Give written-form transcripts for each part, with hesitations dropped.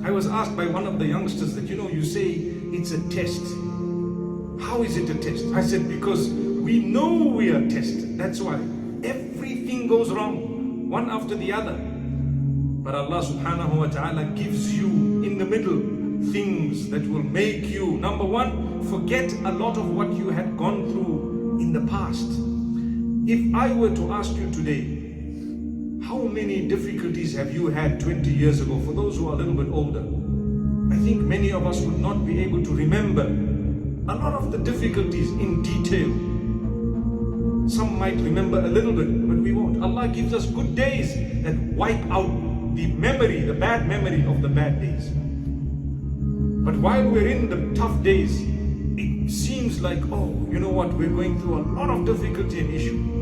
I was asked by one of the youngsters that, you say it's a test. How is it a test? I said, because we know we are tested. That's why everything goes wrong, one after the other. But Allah subhanahu wa ta'ala gives you in the middle things that will make you, number one, forget a lot of what you had gone through in the past. If I were to ask you today, how many difficulties have you had 20 years ago? For those who are a little bit older, I think many of us would not be able to remember a lot of the difficulties in detail. Some might remember a little bit, but we won't. Allah gives us good days that wipe out the memory, the bad memory of the bad days. But while we're in the tough days, it seems like, oh, you know what, we're going through a lot of difficulty and issue.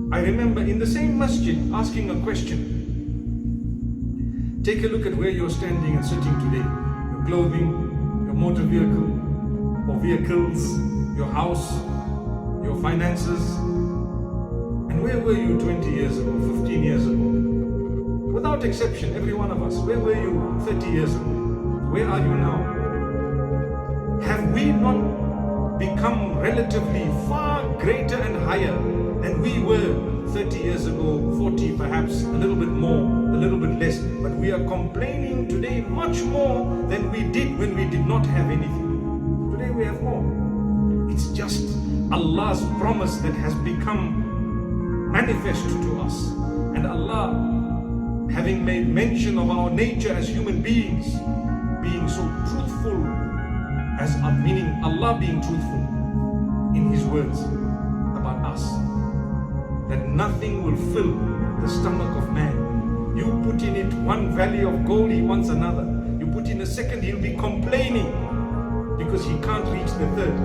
I remember in the same masjid asking a question. Take a look at where you're standing and sitting today. Your clothing, your motor vehicle or vehicles, your house, your finances. And where were you 20 years ago, 15 years ago? Without exception, every one of us. Where were you 30 years ago? Where are you now? Have we not become relatively far greater and higher than we were 30 years ago, 40 perhaps, a little bit more, a little bit less? But we are complaining today much more than we did when we did not have anything. Today we have more. It's just Allah's promise that has become manifest to us. And Allah, having made mention of our nature as human beings, being so truthful, meaning Allah being truthful in His words about us, that nothing will fill the stomach of man. You put in it one valley of gold, he wants another. You put in a second, he'll be complaining because he can't reach the third.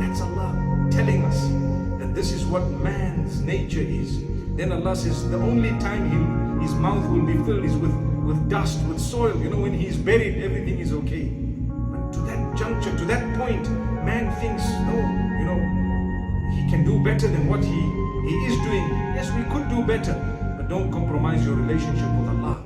That's Allah telling us that this is what man's nature is. Then Allah says the only time his mouth will be filled is with dust, with soil. When he's buried, everything is okay. But to that juncture, to that point, man thinks, no, he can do better than what he is doing. Yes, we could do better, but don't compromise your relationship with Allah.